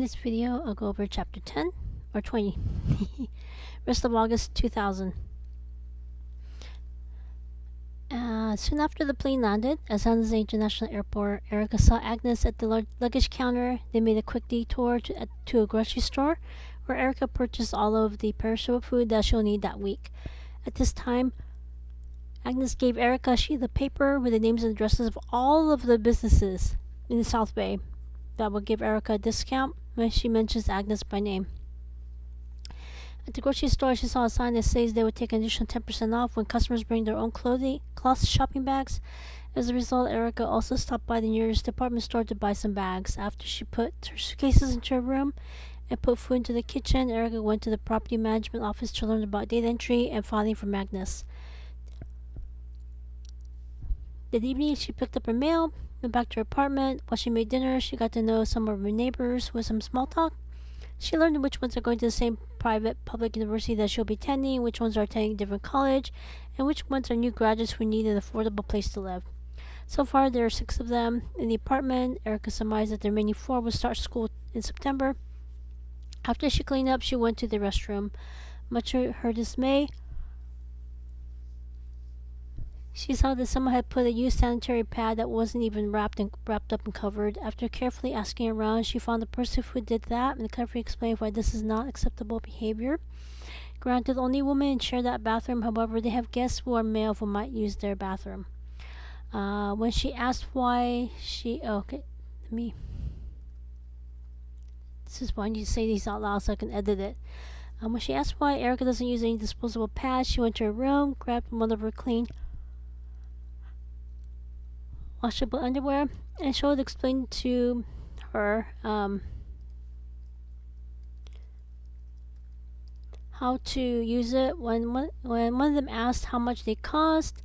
In this video, I'll go over chapter 10 or 20, rest of August 2000. Soon after the plane landed at San Jose International Airport, Erica saw Agnes at the luggage counter. They made a quick detour to a grocery store where Erica purchased all of the perishable food that she'll need that week. At this time, Agnes gave Erica a sheet of paper with the names and addresses of all of the businesses in the South Bay that will give Erica a discount when she mentions Agnes by name. At the grocery store, she saw a sign that says they would take an additional 10% off when customers bring their own cloth shopping bags. As a result, Erica also stopped by the nearest department store to buy some bags. After she put her suitcases into her room and put food into the kitchen, Erica went to the property management office to learn about data entry and filing from Agnes. That evening, she picked up her mail, went back to her apartment. While she made dinner, she got to know some of her neighbors with some small talk. She learned which ones are going to the same private public university that she'll be attending, which ones are attending a different college, and which ones are new graduates who need an affordable place to live. So far, there are 6 of them in the apartment. Erica surmised that the remaining 4 will start school in September. After she cleaned up, she went to the restroom. Much to her dismay, she saw that someone had put a used sanitary pad that wasn't even wrapped up and covered. After carefully asking around, she found the person who did that and carefully explained why this is not acceptable behavior. Granted, only women share that bathroom. However, they have guests who are male who might use their bathroom. When she asked why this is why I need to say these out loud so I can edit it. When she asked why Erica doesn't use any disposable pads, she went to her room, grabbed one of her clean washable underwear, and Charlotte explained to her how to use it. When one of them asked how much they cost,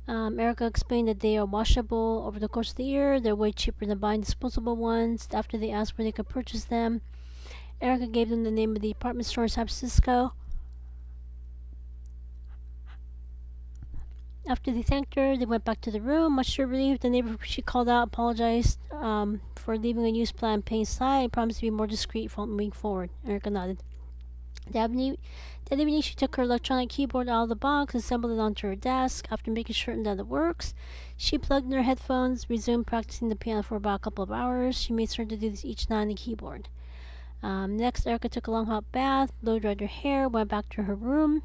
Erica explained that they are washable over the course of the year. They're way cheaper than buying disposable ones. After they asked where they could purchase them, Erica gave them the name of the department store in San Francisco. After they thanked her, they went back to the room. Much to her relief, the neighbor she called out apologized for leaving a used plan plain sight and promised to be more discreet from moving forward. Erica nodded. That evening, she took her electronic keyboard out of the box and assembled it onto her desk. After making certain that it works, she plugged in her headphones, resumed practicing the piano for about a couple of hours. She made certain to do this each night on the keyboard. Next, Erica took a long hot bath, blow-dried her hair, went back to her room.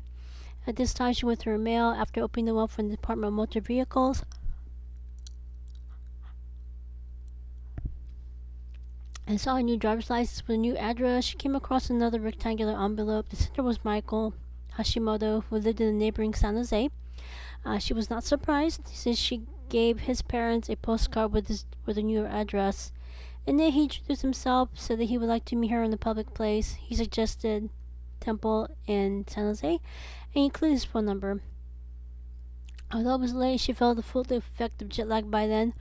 At this time, she went through her mail after opening them up from the Department of Motor Vehicles. And saw a new driver's license with a new address. She came across another rectangular envelope. The sender was Michael Hashimoto, who lived in the neighboring San Jose. She was not surprised since she gave his parents a postcard with a new address. And then he introduced himself, said that he would like to meet her in a public place. He suggested Temple in San Jose, and he included his phone number. Although it was late, she felt the full effect of jet lag by then.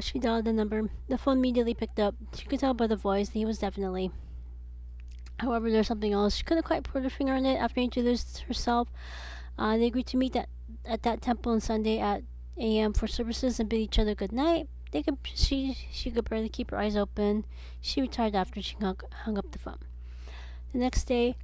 She dialed the number. The phone immediately picked up. She could tell by the voice that he was definitely. However, there's something else. She couldn't quite put her finger on it. After she introduced herself, they agreed to meet at that temple on Sunday at a.m. for services and bid each other good night. She could barely keep her eyes open. She retired after she hung up the phone. The next day,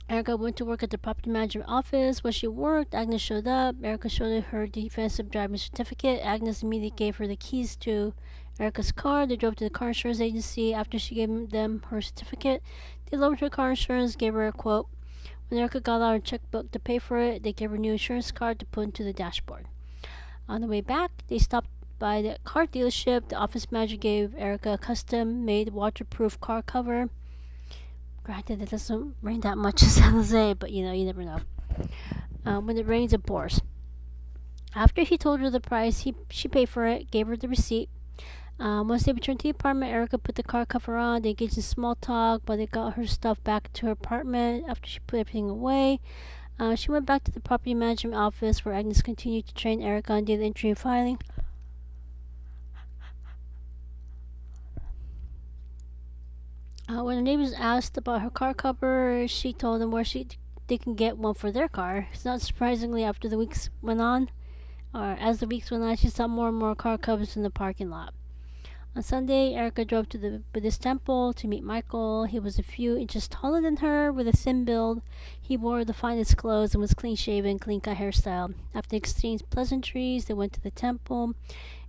Erica went to work at the property management office. When she worked, Agnes showed up. Erica showed her defensive driving certificate. Agnes immediately gave her the keys to Erica's car. They drove to the car insurance agency. After she gave them her certificate, they lowered her car insurance, gave her a quote. When Erica got out her checkbook to pay for it, they gave her a new insurance card to put into the dashboard. On the way back, they stopped by the car dealership. The office manager gave Erica a custom-made waterproof car cover. Granted, it doesn't rain that much in San Jose, but you never know. When it rains, it pours. After he told her the price, she paid for it, gave her the receipt. Once they returned to the apartment, Erica put the car cover on. They engaged in small talk, but they got her stuff back to her apartment after she put everything away. She went back to the property management office where Agnes continued to train Erica on data entry and filing. When the neighbors asked about her car cover, she told them where she they can get one for their car. It's not surprisingly, after the weeks went on, or as the weeks went on, she saw more and more car covers in the parking lot. On Sunday, Erica drove to the Buddhist temple to meet Michael. He was a few inches taller than her, with a thin build. He wore the finest clothes and was clean-shaven, clean-cut hairstyle. After exchanging pleasantries, they went to the temple.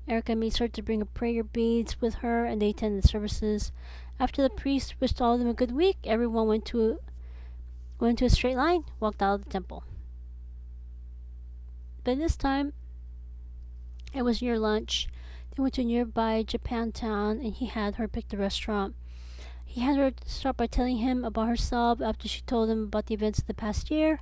Erica made sure to bring her prayer beads with her, and they attended the services. After the priest wished all of them a good week, everyone went to a straight line, walked out of the temple. But this time, it was near lunch. They went to a nearby Japantown, and he had her pick the restaurant. He had her start by telling him about herself after she told him about the events of the past year.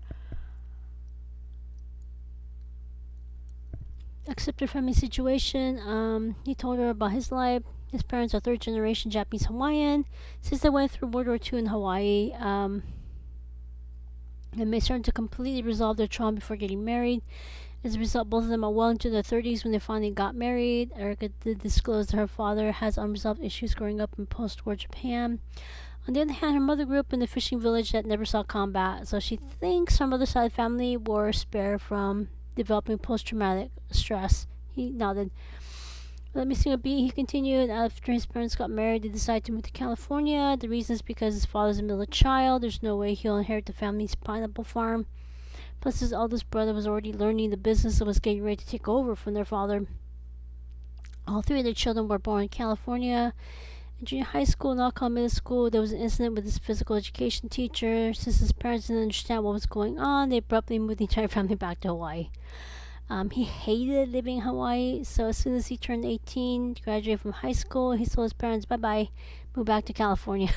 Accept her family situation. He told her about his life. His parents are third generation Japanese Hawaiian. Since they went through World War II in Hawaii, and they started to completely resolve their trauma before getting married. As a result, both of them are well into their 30s when they finally got married. Erica did disclose that her father has unresolved issues growing up in post-war Japan. On the other hand, her mother grew up in a fishing village that never saw combat, so she thinks her mother's side of the family were spared from developing post-traumatic stress. He nodded. Let me sing a beat. He continued. After his parents got married, they decided to move to California. The reason is because his father's a middle child. There's no way he'll inherit the family's pineapple farm. Plus, his eldest brother was already learning the business and was getting ready to take over from their father. All three of their children were born in California. In junior high school and Alcott Middle School, there was an incident with his physical education teacher. Since his parents didn't understand what was going on, they abruptly moved the entire family back to Hawaii. He hated living in Hawaii, so as soon as he turned 18, graduated from high school, he told his parents bye-bye, moved back to California.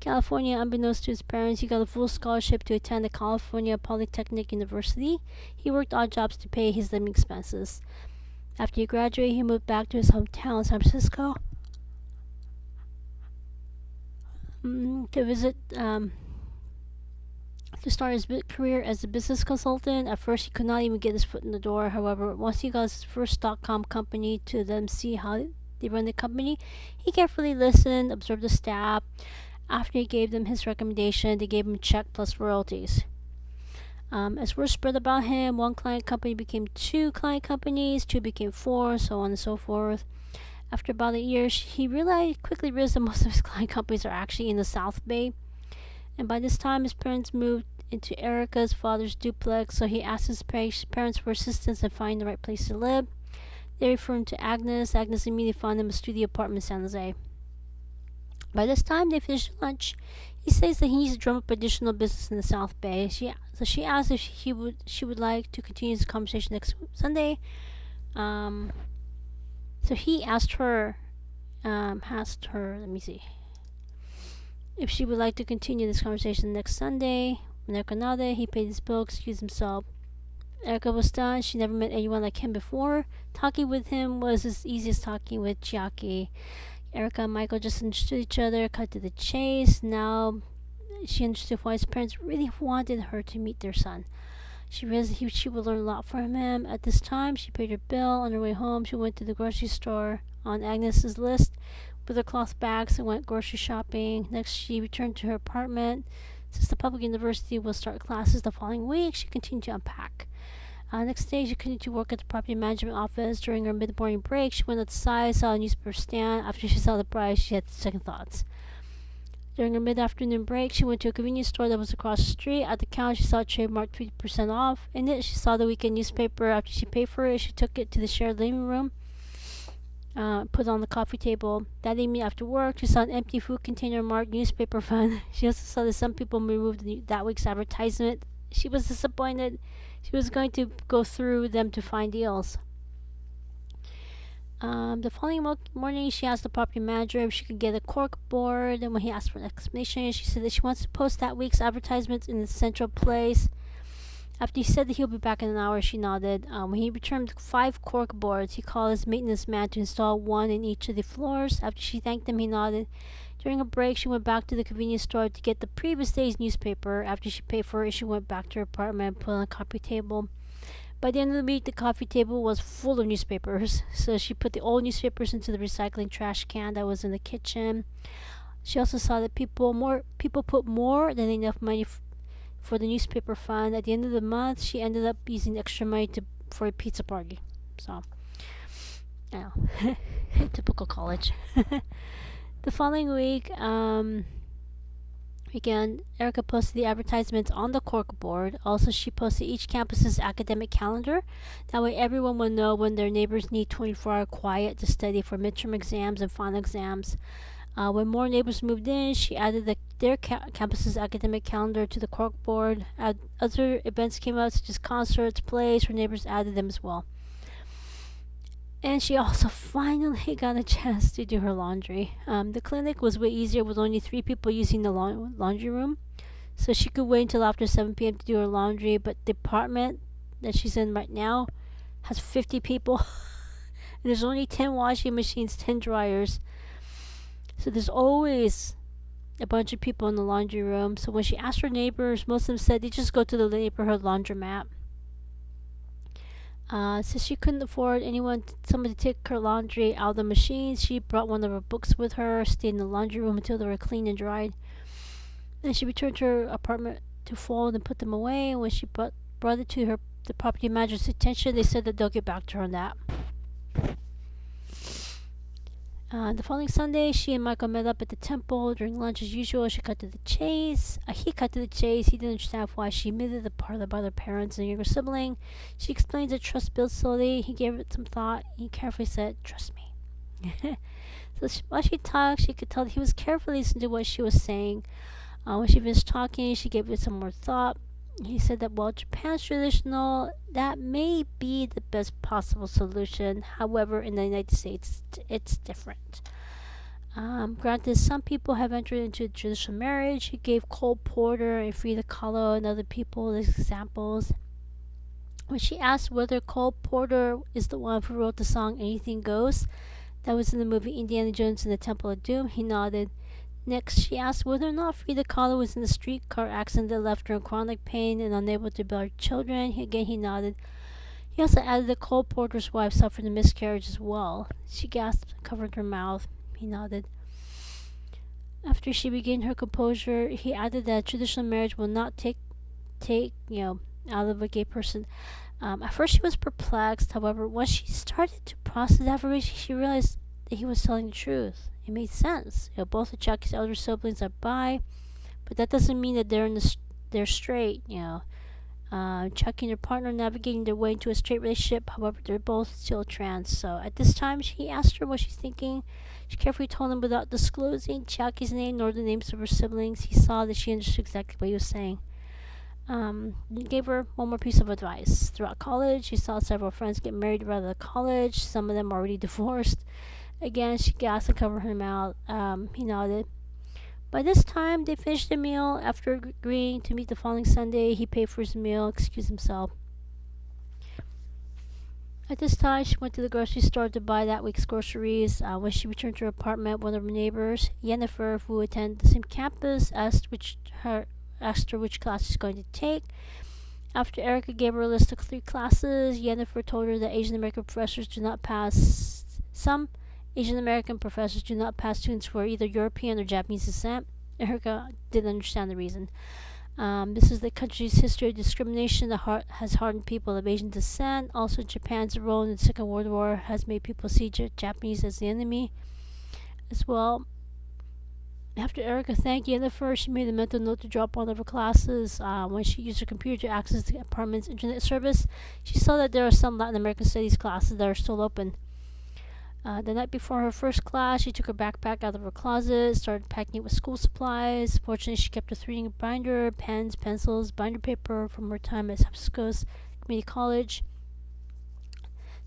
California, unbeknownst to his parents, he got a full scholarship to attend the California Polytechnic University. He worked odd jobs to pay his living expenses. After he graduated, he moved back to his hometown, San Francisco, to visit, to start his career as a business consultant. At first, he could not even get his foot in the door. However, once he got his first .com company to them see how they run the company, he carefully listened, observed the staff. After he gave them his recommendation, they gave him a check plus royalties. As word spread about him, one client company became two client companies, two became four, so on and so forth. After about a year, he quickly realized that most of his client companies are actually in the South Bay. And by this time, his parents moved into Erica's father's duplex, so he asked his parents for assistance in finding the right place to live. They referred him to Agnes. Agnes immediately found him a studio apartment in San Jose. By this time, they finished lunch. He says that he needs to drum up additional business in the South Bay. She asked if she would like to continue this conversation next Sunday. So he asked her, let me see, if she would like to continue this conversation next Sunday. When Erica nodded, he paid his bill, excused himself. Erica was stunned. She never met anyone like him before. Talking with him was as easy as talking with Chiaki. Erica and Michael just understood each other, cut to the chase. Now she understood why his parents really wanted her to meet their son. She realized she would learn a lot from him. At this time, she paid her bill. On her way home, she went to the grocery store on Agnes's list with her cloth bags and went grocery shopping. Next, she returned to her apartment. Since the public university will start classes the following week, she continued to unpack. Next day, she continued to work at the property management office. During her mid-morning break, she went outside, saw a newspaper stand. After she saw the price, she had second thoughts. During her mid-afternoon break, she went to a convenience store that was across the street. At the counter, she saw a tray marked 50% off. In it, she saw the weekend newspaper. After she paid for it, she took it to the shared living room, put it on the coffee table. That evening after work, she saw an empty food container marked newspaper fund. She also saw that some people removed that week's advertisement. She was disappointed. She was going to go through them to find deals. The following morning, she asked the property manager if she could get a cork board, and when he asked for an explanation, she said that she wants to post that week's advertisements in the central place. After he said that he'll be back in an hour, she nodded. When he returned with 5 cork boards, he called his maintenance man to install one in each of the floors. After she thanked him, he nodded. During a break, she went back to the convenience store to get the previous day's newspaper. After she paid for it, she went back to her apartment and put it on a coffee table. By the end of the week, the coffee table was full of newspapers, so she put the old newspapers into the recycling trash can that was in the kitchen. She also saw that people put more than enough money for the newspaper fund. At the end of the month, she ended up using extra money for a pizza party. So, yeah, typical college. The following week, again, Erica posted the advertisements on the cork board. Also, she posted each campus's academic calendar. That way, everyone will know when their neighbors need 24-hour quiet to study for midterm exams and final exams. When more neighbors moved in, she added their campus's academic calendar to the cork board. Other events came out, such as concerts, plays. Her neighbors added them as well. And she also finally got a chance to do her laundry. The clinic was way easier with only 3 people using the laundry room. So she could wait until after 7 p.m. to do her laundry. But the apartment that she's in right now has 50 people. And there's only 10 washing machines, 10 dryers. So there's always a bunch of people in the laundry room. So when she asked her neighbors, most of them said they just go to the neighborhood laundromat. Since she couldn't afford someone to take her laundry out of the machine, she brought one of her books with her, stayed in the laundry room until they were clean and dried. Then she returned to her apartment to fold and put them away. And when she brought it to the property manager's attention, they said that they'll get back to her on that. The following Sunday, she and Michael met up at the temple. During lunch, as usual, he cut to the chase. He didn't understand why she admitted the part about her parents and younger sibling. She explained that trust builds slowly. He gave it some thought. He carefully said, "Trust me." While she talked, she could tell that he was carefully listening to what she was saying. When she finished talking, she gave it some more thought. He said that while Japan's traditional, that may be the best possible solution. However, in the United States, it's different. Granted, some people have entered into traditional marriage. He gave Cole Porter and Frida Kahlo and other people as examples. When she asked whether Cole Porter is the one who wrote the song Anything Goes, that was in the movie Indiana Jones and the Temple of Doom, he nodded. Next, she asked whether or not Frida Kahlo was in the streetcar accident that left her in chronic pain and unable to bear children. He nodded. He also added that Cole Porter's wife suffered a miscarriage as well. She gasped and covered her mouth. He nodded. After she regained her composure, he added that traditional marriage will not take out of a gay person. At first, she was perplexed. However, once she started to process affirmation, she realized that he was telling the truth. It made sense. Both of Chucky's elder siblings are bi, but that doesn't mean that they're straight. Chucky and her partner navigating their way into a straight relationship. However, they're both still trans. So at this time, he asked her what she's thinking. She carefully told him without disclosing Chucky's name nor the names of her siblings. He saw that she understood exactly what he was saying. He gave her one more piece of advice. Throughout college, she saw several friends get married right out of college. Some of them already divorced. Again, she gasped and covered her mouth. He nodded. By this time, they finished the meal. After agreeing to meet the following Sunday, he paid for his meal, excused himself. At this time, she went to the grocery store to buy that week's groceries. When she returned to her apartment, one of her neighbors, Yennefer, who attended the same campus, asked her which class she's going to take. After Erica gave her a list of 3 classes, Yennefer told her that Asian American professors do not pass some Asian American professors do not pass students who are either European or Japanese descent. Erica didn't understand the reason. This is the country's history of discrimination that has hardened people of Asian descent. Also, Japan's role in the Second World War has made people see Japanese as the enemy as well. After Erica thanked Yennefer, she made a mental note to drop one of her classes. When she used her computer to access the apartment's internet service, she saw that there are some Latin American studies classes that are still open. The night before her first class, she took her backpack out of her closet, started packing it with school supplies. Fortunately, she kept a 3-ring binder, pens, pencils, binder paper from her time at San Francisco's Community College.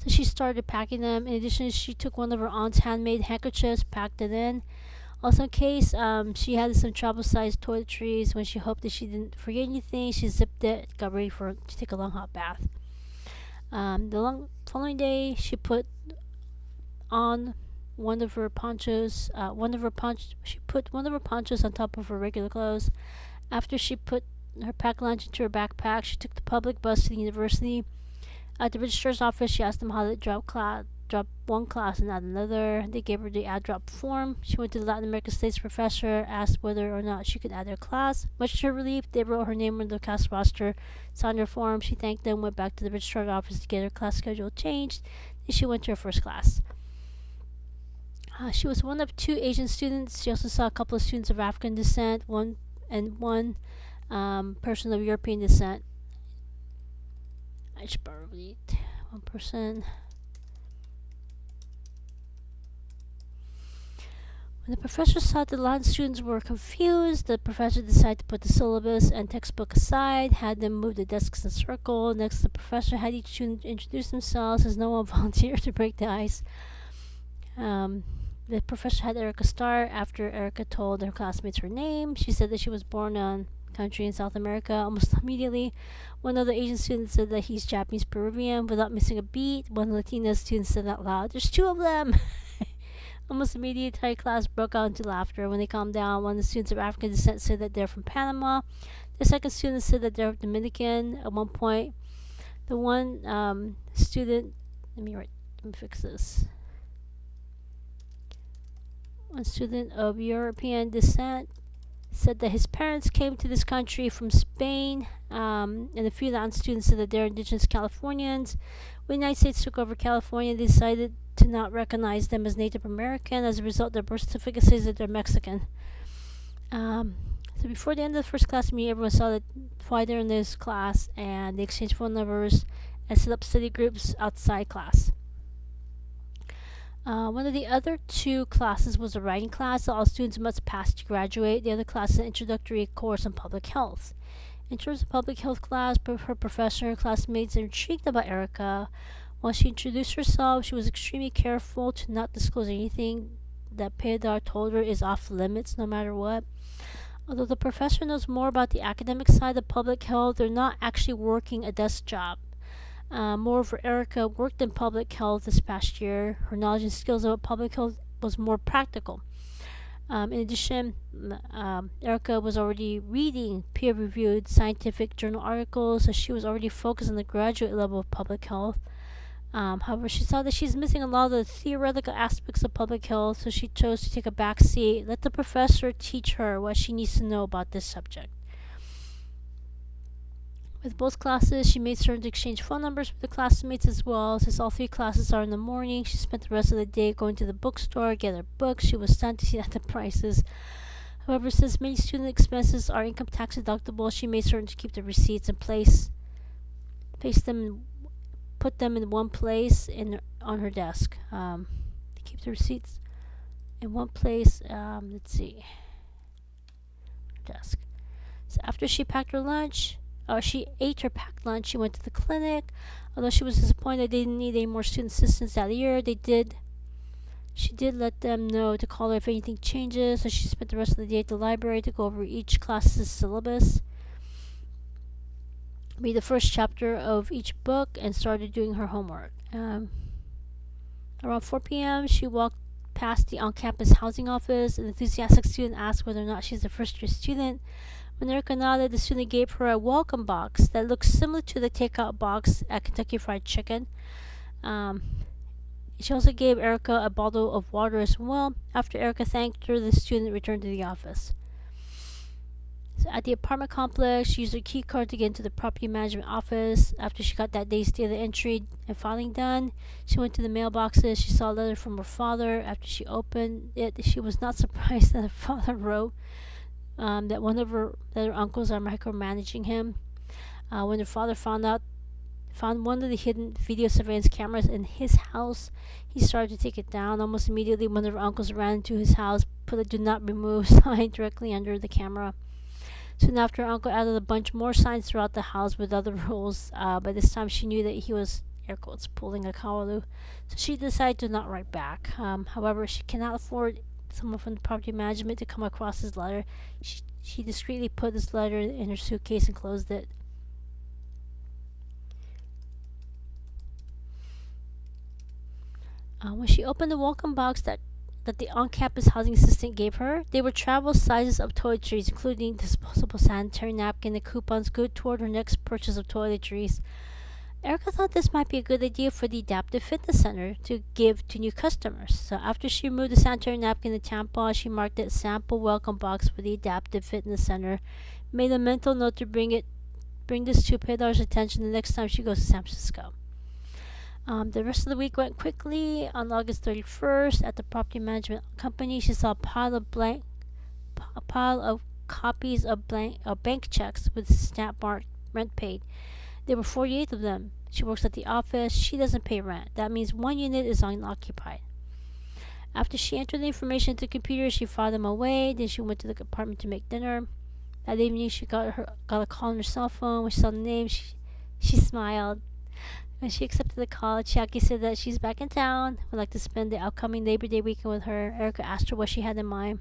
So she started packing them. In addition, she took one of her aunt's handmade handkerchiefs, packed it in. Also, in case she had some travel-sized toiletries, when she hoped that she didn't forget anything, she zipped it, got ready to take a long hot bath. The following day, she put on one of her ponchos. She put one of her ponchos on top of her regular clothes. After she put her packed lunch into her backpack, she took the public bus to the university. At the registrar's office, she asked them how to drop drop one class and add another. They gave her the add drop form. She went to the Latin American States professor, asked whether or not she could add her class. Much to her relief, they wrote her name on the class roster, signed her form. She thanked them, went back to the registrar's office to get her class schedule changed. Then she went to her first class. She was one of 2 Asian students. She also saw a couple of students of African descent, one person of European descent. I should probably one person. When the professor saw that the Latin students were confused, the professor decided to put the syllabus and textbook aside, had them move the desks in a circle. Next, the professor had each student introduce themselves as no one volunteered to break the ice. The professor had Erica start. After Erica told her classmates her name, she said that she was born in a country in South America. Almost immediately, one of the Asian students said that he's Japanese Peruvian. Without missing a beat, one Latina student said out loud, "There's 2 of them!" Almost immediately, the entire class broke out into laughter. When they calmed down, one of the students of African descent said that they're from Panama. The second student said that they're Dominican. At one point, the one student, let me fix this. One student of European descent said that his parents came to this country from Spain, and a few Latin students said that they're indigenous Californians. When the United States took over California, they decided to not recognize them as Native American. As a result, their birth certificate says that they're Mexican. So before the end of the first class meeting, everyone saw that why they're in this class, and they exchanged phone numbers and set up study groups outside class. One of the other 2 classes was a writing class that all students must pass to graduate. The other class is an introductory course on public health. In terms of public health class, her professor and classmates are intrigued about Erica. While she introduced herself, she was extremely careful to not disclose anything that Pedar told her is off limits no matter what. Although the professor knows more about the academic side of public health, they're not actually working a desk job. Moreover, Erica worked in public health this past year. Her knowledge and skills about public health was more practical. In addition, Erica was already reading peer-reviewed scientific journal articles, so she was already focused on the graduate level of public health. However, she saw that she's missing a lot of the theoretical aspects of public health, so she chose to take a back seat, let the professor teach her what she needs to know about this subject. With both classes, she made certain to exchange phone numbers with the classmates as well. Since all 3 classes are in the morning, she spent the rest of the day going to the bookstore, get her books. She was stunned to see that the prices. However, since many student expenses are income tax deductible, she made certain to keep the receipts in place, put them in one place on her desk. To keep the receipts in one place. Let's see, desk. So after she packed her lunch. She ate her packed lunch. She went to the clinic. Although she was disappointed they didn't need any more student assistance that year, she did let them know to call her if anything changes. So she spent the rest of the day at the library to go over each class's syllabus, read the first chapter of each book, and started doing her homework. Around 4 p.m., she walked past the on-campus housing office. An enthusiastic student asked whether or not she's a first-year student. When Erica nodded, the student gave her a welcome box that looked similar to the takeout box at Kentucky Fried Chicken. She also gave Erica a bottle of water as well. After Erica thanked her, the student returned to the office. So at the apartment complex, she used her key card to get into the property management office. After she got that day's data entry and filing done, she went to the mailboxes. She saw a letter from her father. After she opened it, she was not surprised that her father wrote that her uncles are micromanaging him. When her father found one of the hidden video surveillance cameras in his house, he started to take it down. Almost immediately, one of her uncles ran into his house, put a "Do Not Remove" sign directly under the camera. Soon after, her uncle added a bunch more signs throughout the house with other rules. By this time, she knew that he was, air quotes, pulling a Kawalu, so she decided to not write back. However, she cannot afford someone from the property management to come across his letter. She discreetly put this letter in her suitcase and closed it. When she opened the welcome box that the on-campus housing assistant gave her, they were travel sizes of toiletries, including disposable sanitary napkin and coupons good toward her next purchase of toiletries. Erica thought this might be a good idea for the Adaptive Fitness Center to give to new customers. So after she removed the sanitary napkin and tampon, she marked it sample welcome box for the Adaptive Fitness Center, made a mental note to bring this to Pedar's attention the next time she goes to San Francisco. The rest of the week went quickly. On August 31st, at the property management company, she saw a pile of copies of bank checks with stamp marked rent paid. There were 48 of them. She works at the office. She doesn't pay rent. That means one unit is unoccupied. After she entered the information into the computer, she filed them away. Then she went to the apartment to make dinner. That evening, she got a call on her cell phone. When she saw the name, she smiled. When she accepted the call, Chiaki said that she's back in town, would like to spend the upcoming Labor Day weekend with her. Erica asked her what she had in mind.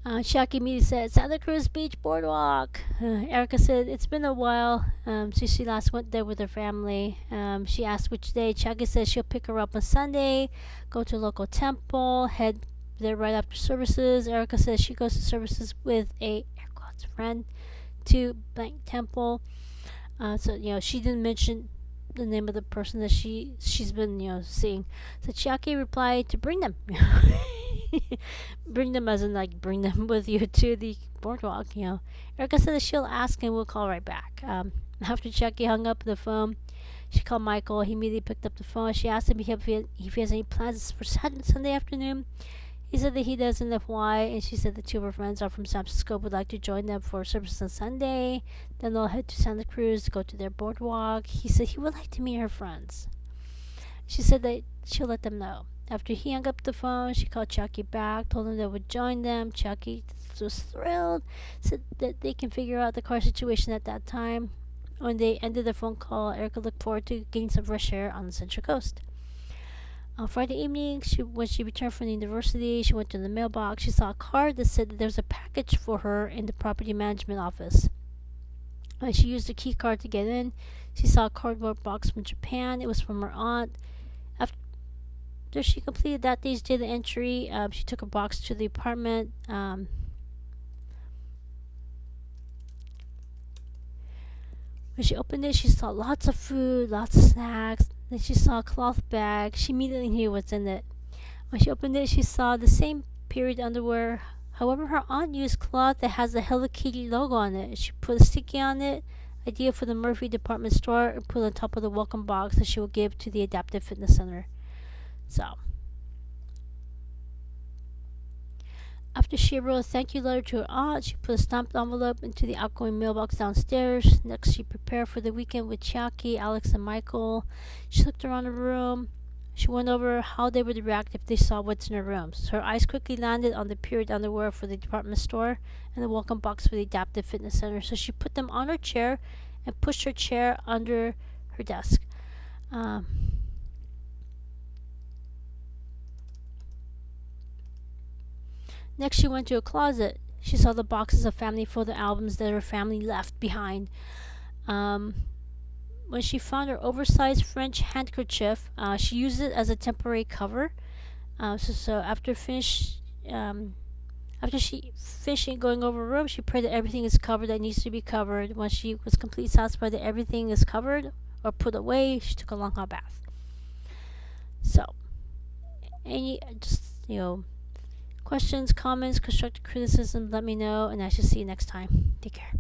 Chiaki immediately said, Santa Cruz Beach Boardwalk. Erica said, it's been a while since she last went there with her family. She asked which day. Chiaki said she'll pick her up on Sunday, go to a local temple, head there right after services. Erica says she goes to services with a friend to blank temple. So she didn't mention the name of the person that she's been seeing. So Chiaki replied to bring them, bring them as in like bring them with you to the boardwalk. Erica said that she'll ask and we'll call right back. After Chiaki hung up the phone, she called Michael. He immediately picked up the phone. She asked him if he has any plans for Sunday afternoon. He said that he doesn't know why, and she said the two of her friends are from San Francisco, would like to join them for service on Sunday. Then they'll head to Santa Cruz to go to their boardwalk. He said he would like to meet her friends. She said that she'll let them know. After he hung up the phone, she called Chucky back, told him they would join them. Chucky was thrilled, said that they can figure out the car situation at that time. When they ended the phone call, Erica looked forward to getting some fresh air on the Central Coast. On Friday evening, when she returned from the university, she went to the mailbox. She saw a card that said that there was a package for her in the property management office. When she used the key card to get in, she saw a cardboard box from Japan. It was from her aunt. After she completed that day's data entry, she took a box to the apartment. When she opened it, she saw lots of food, lots of snacks. Then she saw a cloth bag. She immediately knew what's in it. When she opened it, she saw the same period underwear. However, her aunt used cloth that has the Hello Kitty logo on it. She put a sticky on it, idea for the Murphy department store, and put on top of the welcome box that she will give to the Adaptive Fitness Center. So, after she wrote a thank you letter to her aunt, she put a stamped envelope into the outgoing mailbox downstairs. Next, she prepared for the weekend with Chiaki, Alex, and Michael. She looked around the room. She went over how they would react if they saw what's in her rooms. Her eyes quickly landed on the period underwear for the department store and the welcome box for the Adaptive Fitness Center. So she put them on her chair and pushed her chair under her desk. Next, she went to a closet. She saw the boxes of family photo albums that her family left behind. When she found her oversized French handkerchief, she used it as a temporary cover. So after she finished going over her room, she prayed that everything is covered that needs to be covered. When she was completely satisfied that everything is covered or put away, she took a long hot bath. So, questions, comments, constructive criticism, let me know, and I shall see you next time. Take care.